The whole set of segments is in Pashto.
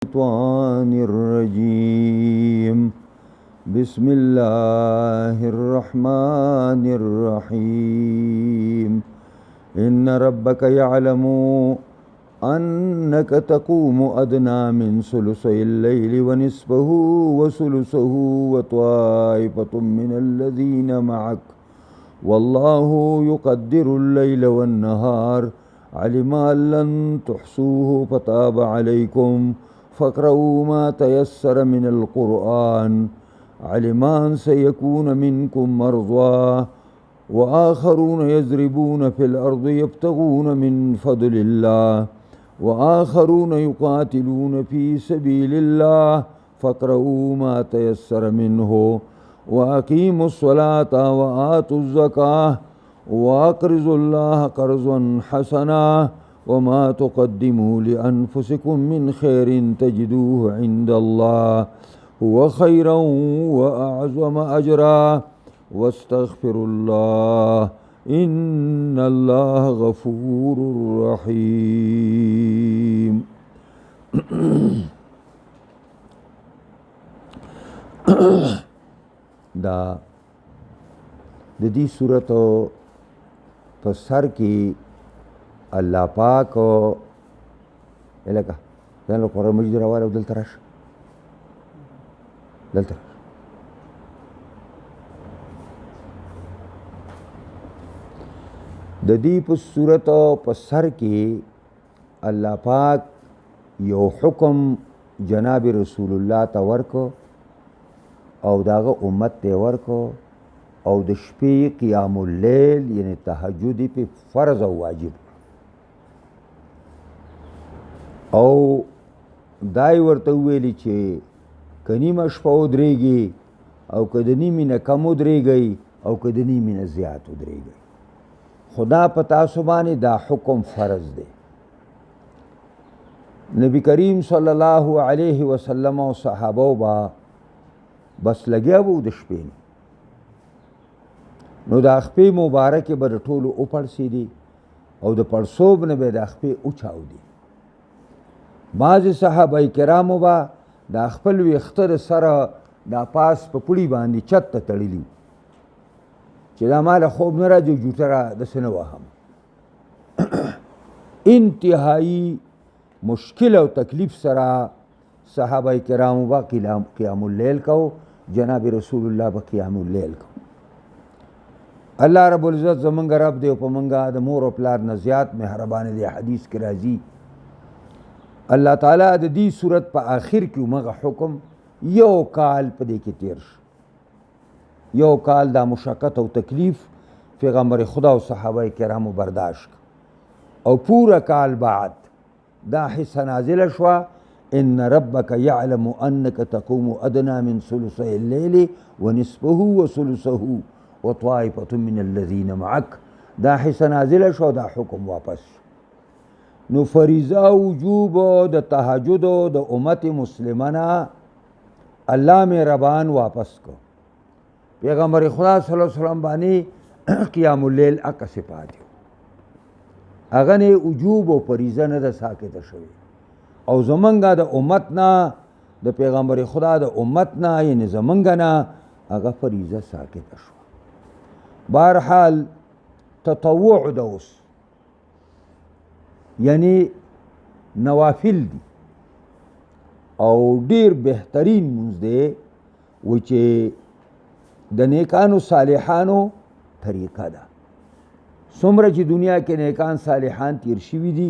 الشيطان الرجيم بسم الله الرحمن الرحيم إن ربك يعلم أنك تقوم أدنى من ثلثي الليل ونصفه وثلثه وطائفة من الذين معك والله يقدر الليل والنهار علم أن لن تحصوه فتاب عليكم فاقرؤوا ما تيسر من القرآن علم أن سيكون منكم مرضى وآخرون يضربون في الأرض يبتغون من فضل الله وآخرون يقاتلون في سبيل الله فاقرؤوا ما تيسر منه وأقيموا الصلاة وآتوا الزكاة وأقرضوا الله قرضا حسنا وما تقدموا لأنفسكم من خير تجدوه عند الله هو خيرا وأعظم أجرا واستغفروا الله إن الله غفور رحيم دا د دې صورت په سر کې الله پاک الکه ځان له قرآن مجید راواله او دلته راشه دلته د دې په صورت په سر کې الله پاک یو حکم جناب رسول الله ته ورکو او داغه امت ته ورکو او د شپې قیام اللیل یعنی تهجد په فرض او واجب او دای ورته ویلی چې کنیمه شپه ودرېږي او که د نیمې نه کم ودرېږئ او که د نیمې نه زیات ودرېږئ خدا په تاسو باندې دا حکم فرض دی نبی کریم صلی الله علیه وسلم او صحابه با بس لګیا وو د شپې نو د خپې مبارکې به د ټولو وپړسېدي او د پړسوب نه به د خپې وچاودي بعضې صحابه کرامو به د خپل ویښته د سره دا پاس په پړي باندې چت ته تړلي چې دا ماله خوب نه راځي جوته را داسې نه وهم انتهایی مشکل او تکلیف سره صحابه کرامو به قیام اللیل کو جناب رسول الله به قیام اللیل کو الله رب العزت زمونږ رب دی او په مونږه د مور او پلار نه زیات مهربان دی حدیث کې راځي الله تعالی د دې صورت په آخر کې مغه حکم یو کال په دې کې تیر شو یو کال دا مشقت او تکلیف پیغمبر خدا او صحابه کرامو برداشت او پورا کال بعد دا حصہ نازل شوا ان ربک یعلم انک تقوم ادنى من ثلثي الليل ونصفه وثلثه وطائفة من الذين معك دا حصہ نازل شو دا حکم واپس نو فریضه وجوب د تهجد د امت مسلمانه الله مهربان واپس کو پیغمبر خدا صلی الله علیه وسلم باندې قیام اللیل اک صفات اغه نه وجوب او فریضه نه د ساکت شوی او زمونږه د امت نه د پیغمبر خدا د امت نه یعنی زمونږه نه هغه فریضه ساکت شو بهرحال تطوع دوس یعنی نوافل دي او ډیر بهترین مونږ دی و چې د نیکانو صالحانو طریقه ده څومره چې دنیا کې نیکان صالحان تیر شوي دي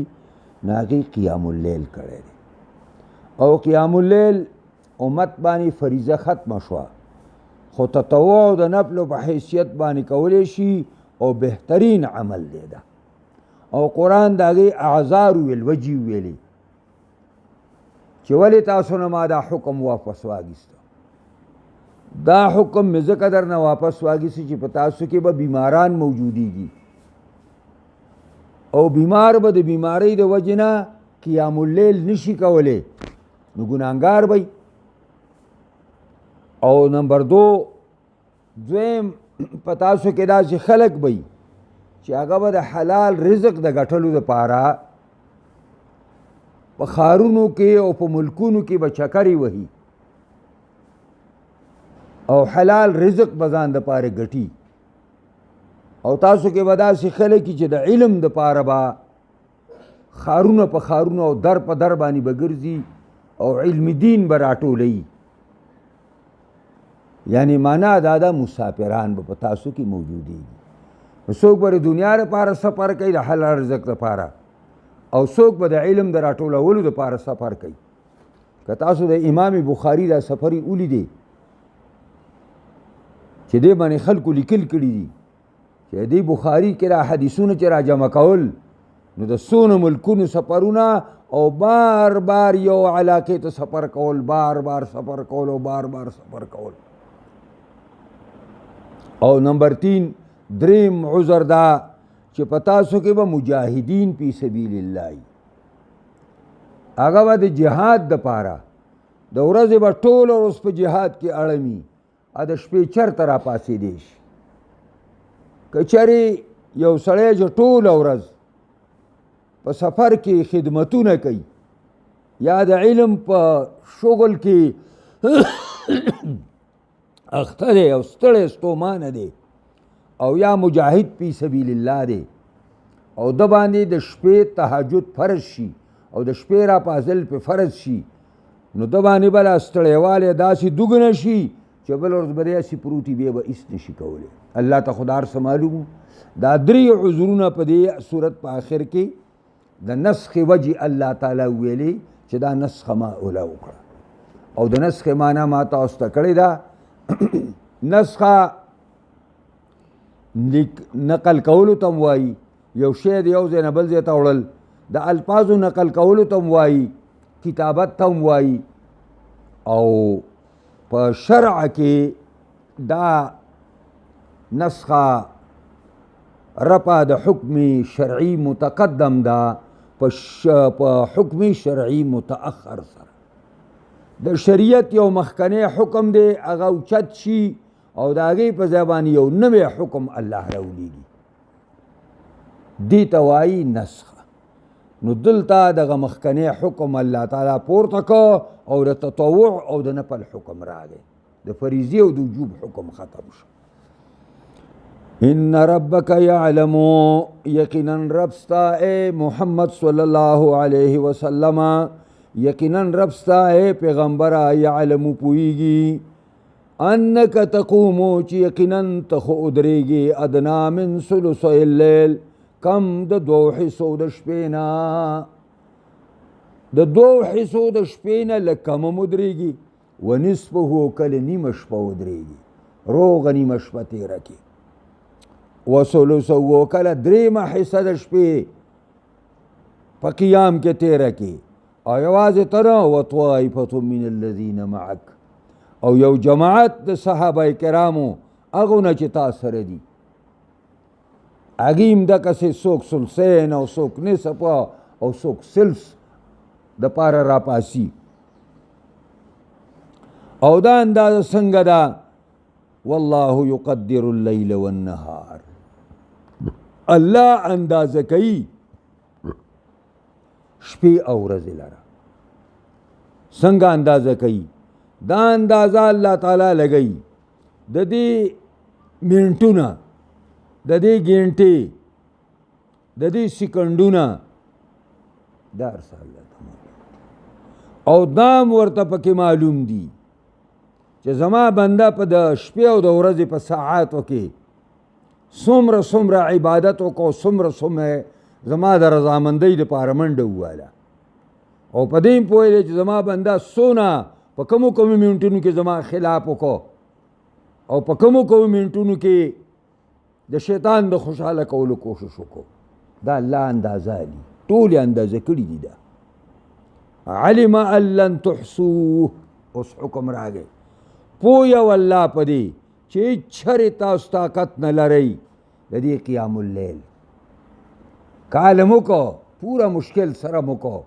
نو هغې قیام اللیل کړی دی او قیام اللیل امت باندې فریضه ختمه شوه خو تطوع د نفلو په حیثیت باندې کولی شي او بهترین عمل دی ده او قرآن د هغې اعذار ویل وجې ویلې چې ولې تاسو نه ما دا حکم واپس واخیسته دا حکم مې ځکه در نه واپس واخیستې چې په تاسو کې به بیماران موجودېږي او بیمار به د بیمارۍ د وجې نه قیام اللیل نشي کولی نو ګناهګار به او نمبر دو دویم په تاسو کې داسې خلک به چې هغه به د حلال رزق د ګټلو دپاره په ښارونو کې او په ملکونو کې به چکرې وهي او حلال رزق به ځان دپاره ګټي او تاسو کې به داسې خلک چې د علم دپاره به ښارونه په ښارونه او در په در باندې به ګرځي او علم دین به راټولوي. یعنی معنا دا ده مسافران به په تاسو کې موجودېږي. څوک به د دنیا لپاره سفر کوي د حلال رزق لپاره او څوک به د علم د راټولولو دپاره سفر کوي. که تاسو د امام بخاري دا سفر یې ولیدې چې دې باندې خلکو لیکل کړي دي چې دې بخاري کې را حدیثونه چې را جمع کول نو د څونه ملکونو سفرونه او بار بار یو علاقې ته سفر کول، بار بار سفر کول او بار بار سفر کول. او نمبر 3 دریم عذر دا چې په تاسو کې به مجاهدین فی سبیل الله هغه به د جهاد دپاره د ورځې به ټوله ورځ په جهاد کې اړمي ا د شپې چرته را پاڅېدی شي. که چېرې یو سړی چې ټوله ورځ په سفر کې خدمتونه کوي یا د علم په شغل کې اخته دی او ستړی ستومانه دی او یا مجاهد فی سبیل الله دی او د باندې د شپې تهجد فرض شي او د شپې را پاڅېدل پې فرض شي نو د باندې به لا ستړیوالی داسې دوګنه شي چې بل ورځ به داسې پروت وي بیا به هېڅ نشي کولی. الله ته خو دا هر څه معلوم دا 3 عذرونه په دې صورت په آخر کې د نسخ وجې الله تعالی ویلې چې دا نسخه ما اوله وکړه او د نسخې معنا ما تاسو ته کړې ده. نسخه نقل کولو ته م وایي، یو شی د یو ځای نه بل ځای ته وړل، د الفاظو نقل کولو ته م وایي، کتابت ته م وایي. او په شرع کې دا نسخه رفع د حکم شرعي متقدم ده په حکم شرعي متأخر سره. د شریعت یو مخکنی حکم دی هغه اوچت شي او د هغې په ځای باندې یو نوی حکم الله راولیږي، دې ته وایي نسخه. نو دلته دغه مخکنی حکم الله تعالی پورته که او د تطوع او د نفل حکم راغی، د فریضي او د وجوب حکم ختم شو. ان ربک یعلم یقینا رب ستا اے محمد صلی الله علیه وسلم یقینا رب ستا اے پیغمبره یعلم پوهیږي انک تقومو چې یقینا ته خو ادرېږي ادنا من ثلث اللیل کم د 2 حصو د شپې نه، د 2 حصو د شپې نه لږ کم هم ودرېږي ونصفه کله نیمه شپه ودرېږي روغه نیمه شپه تېره کړي وثلثه کله 3 حصه د شپې په قیام کې تېره کړي او یوازې ته نه وطوائفة من الذین معک او یو جماعت د صحابه کرامو هغو نه چې تا سره دي هغې هم دقسې څوک ثلثین او څوک نصف او څوک ثلث دپاره راپاسي. او دا اندازه څنګه ده والله یقدر اللیل والنهار الله اندازه کوي شپې او ورځې لره. څنګه اندازه کوي؟ دا اندازه الله تعالی لګوي د دې منټونه، د دې ګنټې، د دې سکندونه، دا هر څه الله تعالی او دام ورته پکې معلوم دي چې زما بنده په د شپې او د ورځې په ساعاتو کې څومره څومره عبادت وکړو، څومره څومره زما د رضامندۍ دپاره منډه وواله او په دې هم پوهېدی چې زما بنده څونه په کومو کومو منټونو کې زما خلاف وکړو او په کومو کومو منټونو کې د شیطان د خوشحاله کولو کوشش وکړو. دا الله اندازه دي، ټولې اندازه کړي دي. دا علم ان لن تحصوه، اوس حکم راغی پویه والله په دې چې چرې تاسو طاقت نه لرئ د دې قیام اللیل کالم وکړو، پوره مشکل سره وکړو،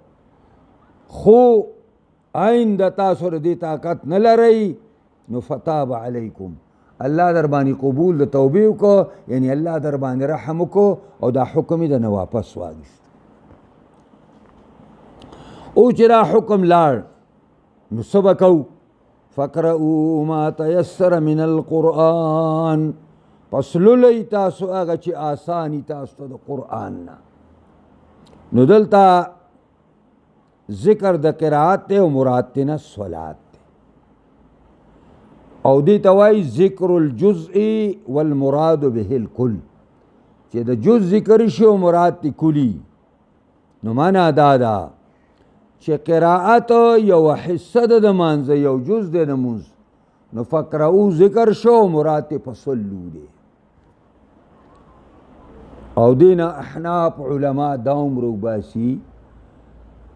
خو آئنده تاسو د دې طاقت نه لرئ نو فتاب علیکم الله در باندې قبول د توبې وکړو، یعنی الله در باندې رحم وکړو او دا حکم یې د نه واپس واخیست. او چې دا حکم لاړ نو څه به کوو؟ فقرؤوا ما تیسر من القرآن، پس لولئ تاسو هغه چې آسانی تاسو ته د قرآن نه. نو دلته ذکر د قرائت ته او مراد ته نه صلات ته، او دې ته وایي ذکر الجزء والمراد به الکل، چې د جز ذکر شي او مراد ته کلی. نو معنا دا ده چې قرائت یو حصه ده د مانځه، یو جز دی د مونځ. نو فقرؤ ذکر شو، مراد ته فصلو دی. او دین احناف علما دا عمر وباسي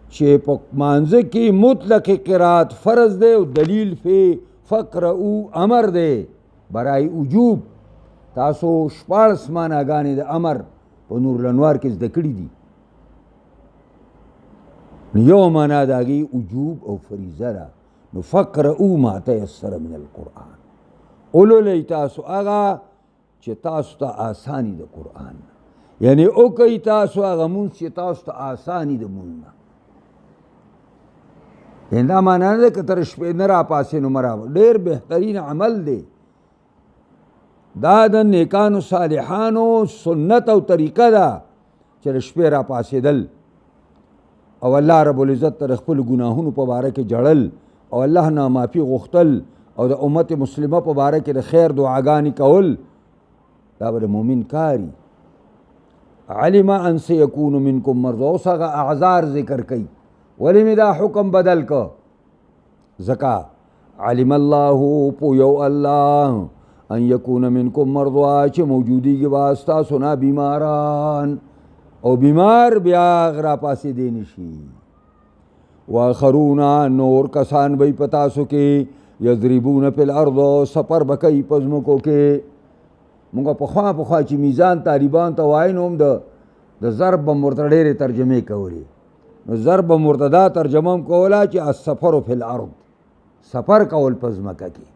چې په مانځه کې مطلق قرائت فرض دی او دلیل فی فقرؤ امر دی برای وجوب. تاسو 14 معناګانې د امر په نور الانوار کې زده کړي دي. یو معنا داږي وجوب او فریضه ده. نو فقرؤ ما تیسر من القرآن، اولولئ تاسو هغه چې تاسو ته آسانی د قرآن، یعنی او کوي تاسو هغه مونځ چې تاسو ته آسانی د مونځ نه. یعنی دا معنا نه ده که تر شپې نه راپاسې نو مه راوړه، ډېر بهترین عمل دی. دا د نیکانو صالحانو سنت او طریقه ده چې د شپې راپاسېدل او الله رب العزت ته خپل ګناهونو په باره کې جړل او الله نه معافي غوښتل او د امت مسلمه په باره کې د خیر دعاګانې کول. دا به د مؤمن کاري. علم ان سیکون منکم مرضى، اوس هغه اعذار ذکر کوي ولې مې دا حکم بدل کو. ځکه علم الله پویو الله ان یکون منکم مرضى چې موجودیږي به ستاسو نه بیماران او بیمار بیا را پاسې دی نشي. واخرون نور کسان به په تاسو کې یضربون فی الارض سفر به کوي په ځمکو کې. مونږ پخوا چې میزان طالبان ته وایي نو هم د ضرب مرته ډېرې ترجمې کولې. نو ضرب مرته دا ترجمه هم کوله چې السفر فی الارض، سفر کول په ځمکه کې.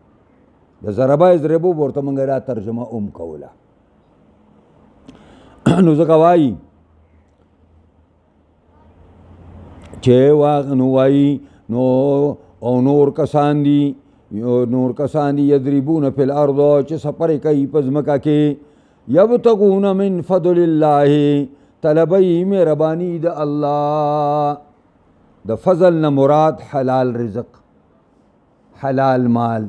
د ضربه یضربو ورته مونږ دا ترجمه هم کوله. نو ځکه وایي چې نو وایي نو او نور کسان دي یضربون فی الارض چې سفر کوي په ځمکه کې. یبتغون من فضل الله، طلبی مهربانی د الله. د فضل نه مراد حلال رزق، حلال مال.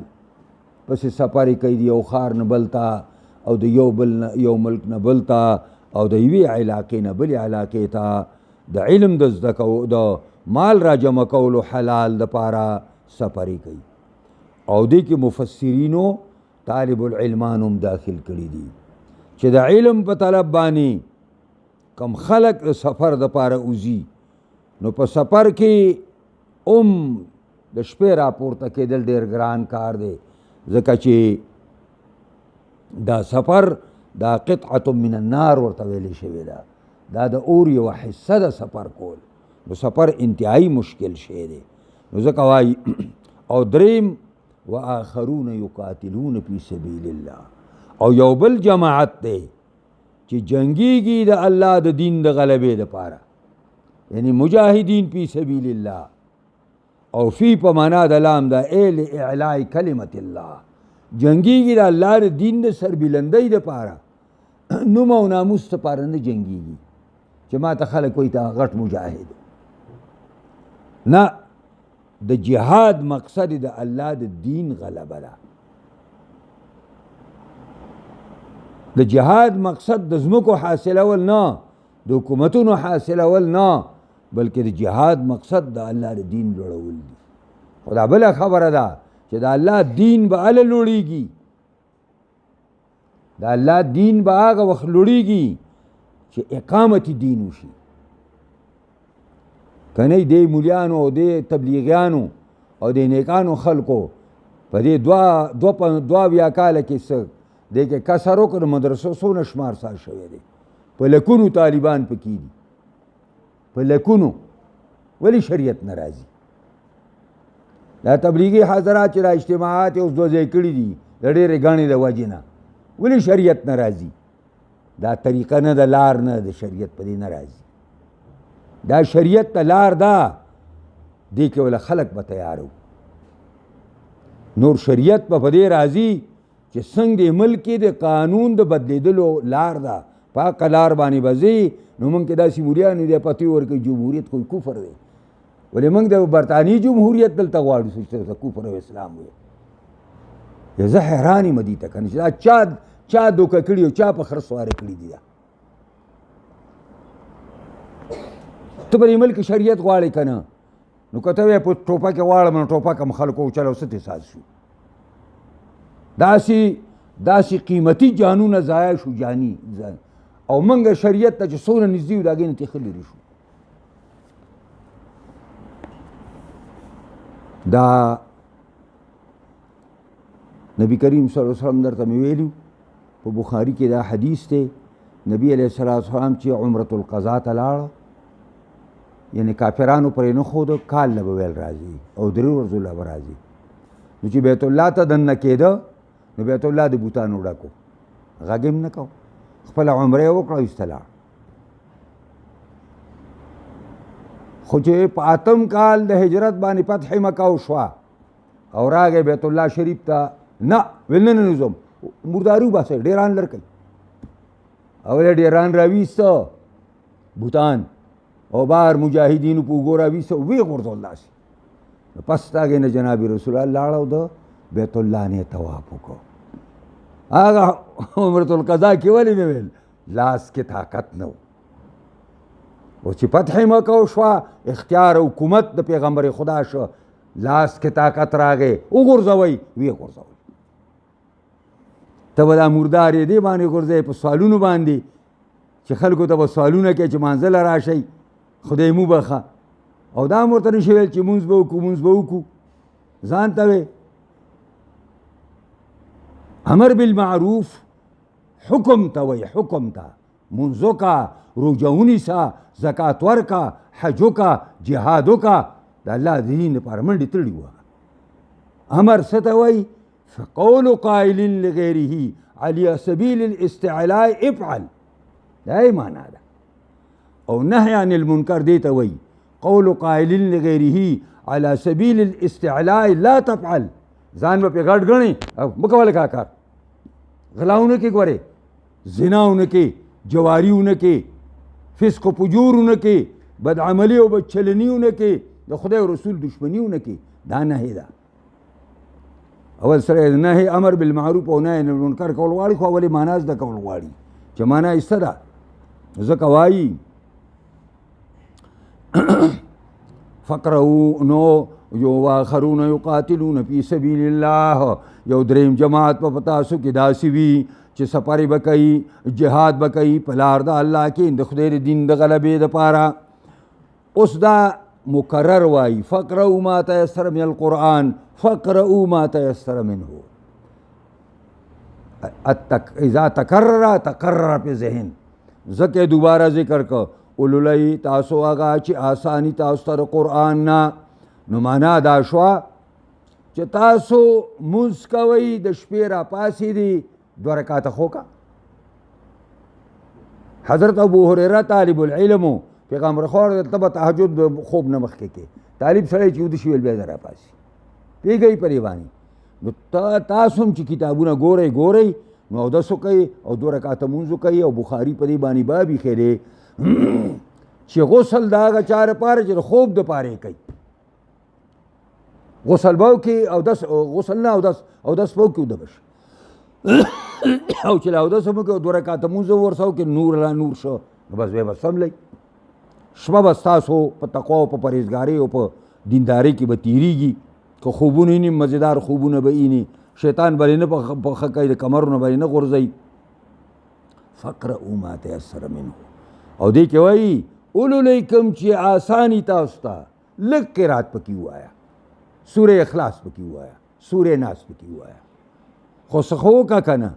پس سفر کوي د یو ښار نه بل ته او د یو ملک نه بل ته او د یوې علاقې نه بلې علاقې ته د علم د زده کولو د مال را جمع کولو حلال دپاره سفرې کوي. او دې کې مفسرینو طالب العلمان هم داخل کړي دي چې د علم په طلب باندې کم خلق د سفر دپاره وځي نو په سفر کې د شپې راپورته کېدل ډېر ګران کار دی. ځکه چې دا سفر دا قطعة من النار ورته ویلې شوې ده. دا د اور یوه حصه ده سفر کول. نو سفر انتهایی مشکل شی دی. نو ځکه وایي او دریم وآخرون یقاتلون فی سبیل الله، او یو بل جماعت دی چې جنگیږي د الله د دین د غلبې دپاره، یعنی مجاهدین فی سبیل الله. او فی په معنا د لام ده ای لاعلاء کلمت الله، جنگیږي د الله د دین د سربلندۍ دپاره، نوم او ناموس دپاره نه جنگیږي چې ما ته خلک وایي ته غټ مجاهد. نه، د جهاد مقصد د الله د دین غلبه ده. د جهاد مقصد د ځمکو حاصلول نه، د حکومتونو حاصلول نه، بلکې د جهاد مقصد د الله د دین لوړول دي. خو دا بله خبره ده چې د الله دین به هله لوړیږي، د الله دین به هغه وخت لوړیږي چې اقامت دین وشي. کنی دی مولیانو او دی تبلیغیانو او دی نیکانو خلکو په دې دوه اویا کاله کې څه دی کې کسر وکړ، مدرسو څونه شمار سار شوی دی. په لکونو طالبان پکې دي، په لکونو. ولی شریعت نه راځي؟ دا تبلیغي حضرات چې را اجتماعات اوس دوه ځای کړي دي د ډېرې ګڼې د وجې نه، ولی شریعت نه راځي؟ دا طریقه نه ده، لار نه د شریعت په دې نه راځي. دا شریعت ته لار ده دې کې ولا خلق به تیارو نور شریعت په دې راځي چې څنګه ملک کې د قانون د بدلیدلو لار ده پاک لار باندې بځي نو موږ کې داسې موریانو دی پتی ورکوي جمهوریت کوئی کفر دی ولې موږ د برطانیې جمهوریت دلته غواړو چې کفر او اسلام وي زه حیران یم دې ته کنه چې دا چا دوکه کړي او چا په خره سوارې کړي دي ته په دې ملک شریعت غواړې که نه نو که ته وایې په ټوپک یې غواړم نو ټوپک هم خلکو وچلو څه تې ساز شو داسې قیمتي جانونه ضایع شو جاني او موږ شریعت ته چې څومره نږدې وو د هغې نه تېښه لرې شو دا نبی کریم صلی الله علیه وسلم درته مې ویلي په بخاري کې دا حدیث دی نبی علیه السلام چې عمرة القضا ته لاړه یعنی کافرانو پرې نه ښوده کال نه به ویل راځي او 3 ورځو له به راځي نو چې بیت الله ته دننه کېده نو بیت الله د بوتانو ډکو غږ هم نه کو خپله عمره یې وکړه ایسته لاړ خو چې په 8م کال د هجرت باندې فتح مکه وشوه او راغی بیت الله شریف ته نه ویل نه نظم مرداري وباسئ ډیران لر کوي او ډیران راویسته بوتان او بار مجاهدینو په اوږو راویسته ویې غورځول داسې نو پس د هغې نه جناب رسول الله لاړه او د بیت الله نه یې طواف وکړو هغه عمرة القضا کې ولې مې ویل لاس کې طاقت نه و او چې فتح مکه وشوه اختیار حکومت د پیغمبر خدا شو لاس کې طاقت راغی وغورځوئ ویې غورځوئ ته به دا مردار یې دې باندې غورځوئ په سوالونو باندې چې خلکو ته به سوالونه کوي چې مانځله راشئ خدای مو بخه او دا هم ورته نشي ویل چې مونځ به وکړو ځان ته وی امر بالمعروف حکم ته وی حکم ته مونځ وکړه روژه ونیسه زکات ورکړه حج وکړه جهاد وکړه د الله د دین لپاره منډې تړي وه امر څه ته وی فقول قائل لغیره علی سبیل الاستعلاء افعل دا یې معنا ده او نهی عن المنکر دی ته وی قول قائل لغیره علی سبیل الاستعلاء لا تفعل ځان به پې غټ ګڼې او مه کوله کا کار غلاونه کې ګورې زناونه کې جواریونه کې فسق و فجورونه کې بدعملي او بدچلنیونه کې د خدای او رسول دشمنیونه کې دا نهی ده اول سره نهی امر بالمعروف او نهی عن المنکر کول غواړي خو اولې معنا زده کول غواړي چې معنا یې څه ده ځکه وایي فقرؤوا نو یو واخرون یقاتلون فی سبیل الله یو دریم جماعت په تاسو کې داسې وي چې سفرې به کوي جهاد به کوي په لار د الله کې د خدای د دین د غلبې دپاره اوس دا مکرر وایي فقرؤوا ما تیسر من القرآن فقرؤوا ما تیسر منه اذا تکرر په ذهن ځکه دوباره ذکر که اولولئ تاسو هغه چې آسانی تاسو ته د قرآن نه نو معنا دا شوه چې تاسو مونځ کوئ د شپې راپاڅېدي 2 رکعته خو کا حضرت ابو هریره طالب العلم پیغمبر خور ته به تهجد خوب نه مخکې کې طالب سړی چې وده شي ویل بیا راپاسي پوهېږئ په دې باندې نو تاسو هم چې کتابونه ګورئ نو اودس وکئ او 2 رکعته مونځ وکئ او بخاري په دې باندې باب ایښی دی چې غسل د هغه چا لپاره چې د خوب دپاره یې کوي غسل به وکړي غسل نه اودس به وکړي وده به شي او چې له اودس هم وکړي او 2 رکعته مونځ ورسره وکړي نور لا نور شو نو بس بیا به سملی شپه به ستاسو په تقوا او په پرهیزګارۍ او په دیندارۍ کې به تېرېږي که خوبونه یې مزیدار خوبونه به یې شیطان به نه پخه کوي د کمرونه به نه غورځوي فقرؤوا ما تیسر منه او دې کې وایي اولولئ کوم چې آساني تاسو ته لږ قرات پکې ووایه سوره اخلاص پکې ووایه سوره ناس پکې ووایه خو څه خو وکړه که نه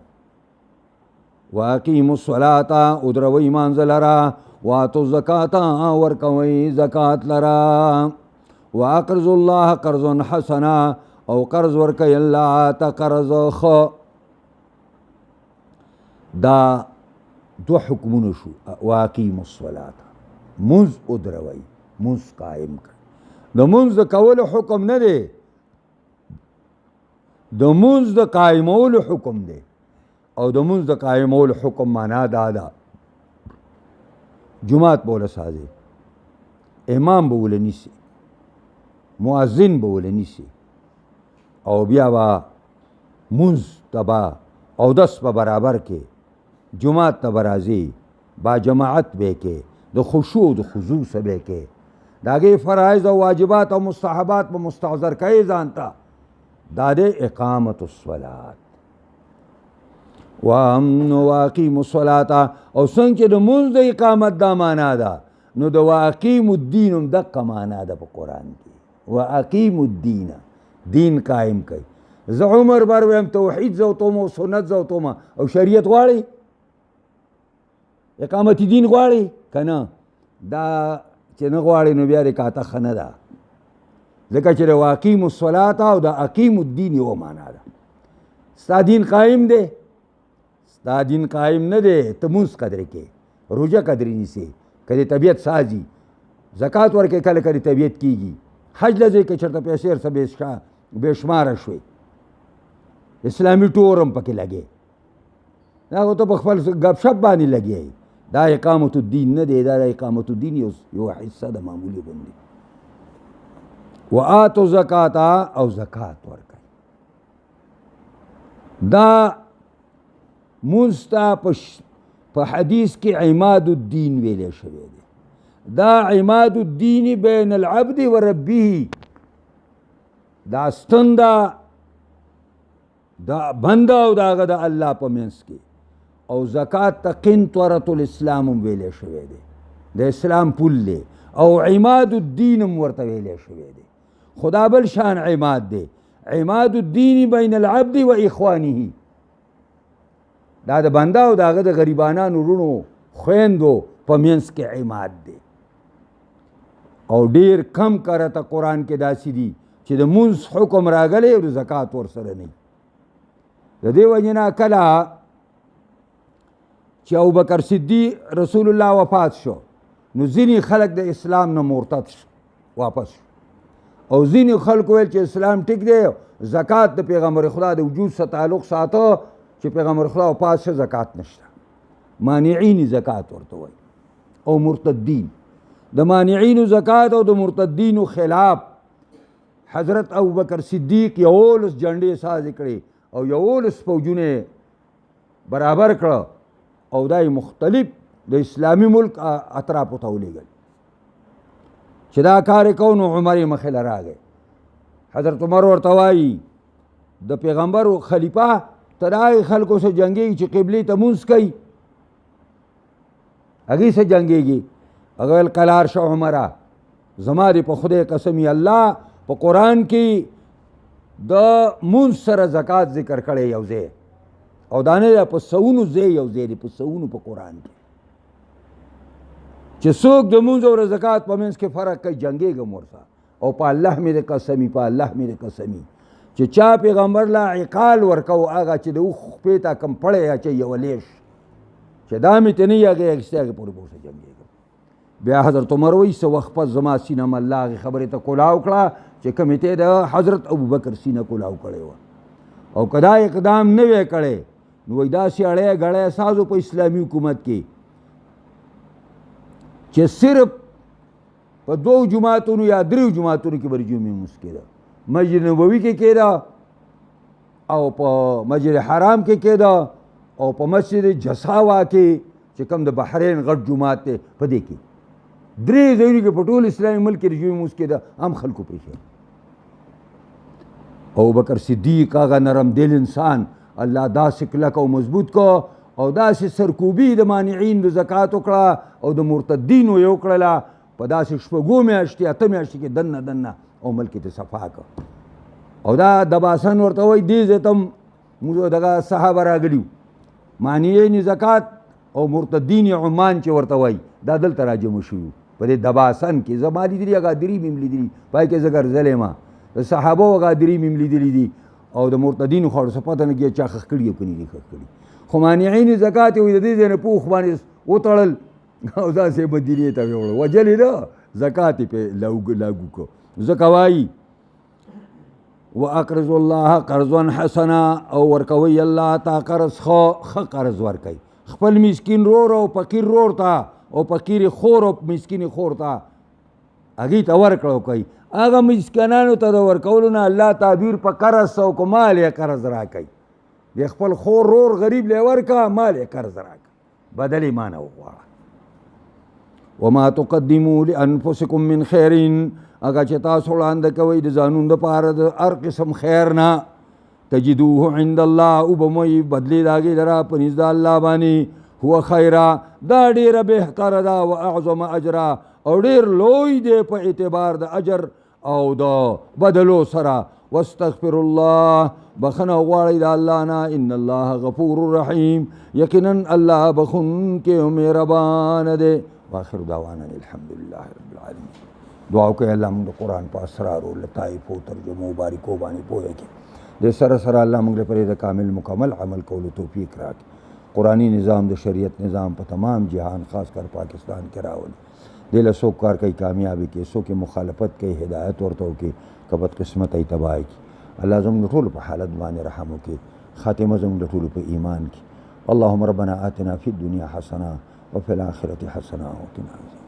واقیموا الصلاة ادروئ مانځه لره واتو الزکاة ورکوئ زکات لره واقرضوا الله قرضا حسنا او قرض ورکوئ الله ته قرض ښه دا 2 حکمونه شو واقیموا الصلاة مونځ ادروئ مونځ قایم کړئ د مونځ د کولو حکم نه دی، د مونځ د قایمولو حکم دی. او د مونځ د قایمولو حکم معنا دا ده جماعت به وله سازی، امام به وله نیسي، مؤذن به وله نیسي، او بیا به مونځ ته به اودس به برابر کې، جماعت ته به راځي، با جماعت به کې، د خشوع او د خضوع سره به کې، د هغې فرایض او واجبات او مستحبات به مستحضر کوي ځان ته. دا دی اقامت الصلات. واقیموا الصلاة. او څنګه چې د مونځ د اقامت دا معنا ده، نو د واقیموا الدین هم دقه معنا ده په قرآن کې. واقیموا الدین، دین قائم کوي. زه عمر بر ویم توحید زوتوم او سنت زوتوم، او شریعت غواړي، اقامت دین غواړي که نه؟ دا چې نه غواړي نو بیا د کاته ښه نه ده، ځکه چې د واقیموا الصلاة او د اقیموا الدین یوه معنا ده. ستا دین قایم دی، ستا دین قایم نه دی، ته مونځ قدرې کې، روژه قدرې نیسې، که د طبیعت سازي، زکات ورکې کله کله طبیعت کېږي، حج له ځای کې چېرته پیسې ورڅه بې شماره شوې، اسلامي ټور هم پکې لګې، هغه ته په خپل ګپ شپ باندې لګې. دا اقامت الدین نه دی، دا د اقامت الدین یوه حصه ده معمولي غوندې. وآتوا زکات، او زکات ورکړئ. دا مونځ ته په حدیث کې عماد الدین ویلی شوی دی. دا عماد الدین بین العبد و ربه، دا ستن ده دا بنده او د هغه د الله په منځ کې. او زکات ته قنطرة الاسلام هم ویلی شوی دی، د اسلام پول دی. او عماد الدین هم ورته ویلی شوی دی. خدا بل شان عماد دی، عماد الدین بین العبد و اخوانه، دا د بنده او د هغه د غریبانانو وروڼو خویندو په منځ کې عماد دی. او ډیر کم کرته قرآن کې داسې دي چې د مونځ حکم راغلی او د زکات ورسره نه. د دې وجې نه کله چې ابوبکر صدیق رسول الله وفات شو، نو ځینې خلک د اسلام نه مرتد شو، واپس شو. او ځینې خلکو ویل چې اسلام ټیک دی، زکات د پیغمبر خدا د وجود سره تعلق ساته چې پیغمبر خدا وفات شه زکات نشته. مانعین زکات ورته وایي، او مرتدین. د مانعینو زکات او د مرتدینو خلاف حضرت ابوبکر صدیق 11 جنډې سازې کړې او 11 فوجونه برابر کړه، او دای مختلف د اسلامي ملک اطرافو ته ولېږل. چې دا کار یې کو نو عمر یې مخې له راغی. حضرت عمر ورته وایي د پیغمبر خلیفه ته د هغې خلکو سره جنګېږي چې قبلې ته مونځ کوي، هغې سره جنګېږي. هغه ویل قلار شه عمره، زما دې په خدای قسمي الله په قرآن کې د مونځ سره زکات ذکر کړی یو ځای، او دا نه ده په سوونو ځای یو ځای دی، په سوونو په قرآن کې چې څوک د مونځ او زکات په منځ کې فرق کوي جنګېږم ورسره. او په الله مې د قسمي، په الله مې د قسمي چې چا پیغمبر لا عقال ورکو، هغه چې د اوښ خپې ته کم پړی اچوي یوه لیش چې دا مې ته نه یې هغې اخیستې، هغې پورې به ورسره جنګېږم. بیا حضرت عمر وایي څه وخت پس زما سینه م الله هغې خبرې ته کلاو کړه چې کومې ته د حضرت ابوبکر سینه کلاو کړې وه. او که دا اقدام نه وی کړی نو وایي داسې اړی ګړی سازو په اسلامي حکومت کې چې صرف په 2 جماعتونو یا 3 جماعتونو کې به جمعې مونځ کېده. مسجد نبوي کې کېده، او په مسجد حرام کې کېده، او په مسجد جساوا کې چې کوم د بحرین غټ جماعت دی په دې کې 3 ځایونو کې په ټول اسلامي ملک کې جمعې مونځ کېده. هم خلکو پرېښی. ابوبکر صدیق هغه نرم دل انسان الله داسې کلک او مضبوط کو، او داسې سرکوبي د مانعین د زکات وکړه او د مرتدینو یې وکړله په داسې 6 میاشتې 8 میاشتې کې دننه دننه او ملک ته صفا کړ. او دا دباسن ورته وایي دې ځای ته دغه صحابه راغلي وو، مانعین زکات او مرتدین عمان چې ورته وایي دا دلته راجمع شوي په دې دباسن کې. زما لیدلي غادري مې هم لیدلي، پای کې زه ګرځلی یم، د صحابو غادري مې هم لیدلي دي، او د مرتدینو خو څه پته نه کېږي چا ښخ کړي او که نه دي ښخ کړي. خو مانعین زکات یې وایي د دې ځای نه پوخ باندې وتړل او داسې مدینې ته یې وړل، وجل یې نه، زکات یې پرې لاګو کړو. ځکه وایي واقرض الله قرضا حسنا او ورکوي الله تا قرض ښه قرض ورکوي خپل مسکین رور او فقیر رور ته او فقیر خور او مسکین خور ته هغې ته ورکړه کوي هغه مسکینانو ته د ورکولو نه الله تعبیر په قرض او که مال یې قرض راکوي د خپل خور رور غریب لی ورکه مال یې قرض راکړه بدل یې مانه وغواړه وما تقدموا لانفسکم من خیرین هغه چې تاسو وړاندې کوئ د ځانونو دپاره د هر قسم خیر نه تجدوه عند الله او به موی بدلې د هغې لره په نزد د الله باندې هو خیره دا ډېره بهتره ده و اعظم اجره او ډېر لوی دی په اعتبار د اجر او د بدلو سره واستغفر الله بخنه غواړئ د الله نه ان الله غفور رحیم یقینا الله بخونکی او مهربانه دی واخر دعوانا الحمدلله رب العالمین دعا کوي الله موږ د قرآن په اسرارو لطایفو ترجمو باریکو باندې پوهه کړي د سره سره الله موږ لپاره د کامل مکمل عمل کولو توفیق راکړي قرآنی نظام د شریعت نظام په تمام جهان خاص کر پاکستان کې راولي دې له څوک کار کوي کامیابي کوي څوک مخالفت کوي هدایت ورته وکړي که بدقسمت ای تباه کړي الله زموږ د ټولو په حالت باندې رحم وکړي خاتمه زموږ د ټولو په ایمان کړي اللهم ربنا آتنا فی الدنیا حسنه وفي الآخرة حسنه وقنا عذاب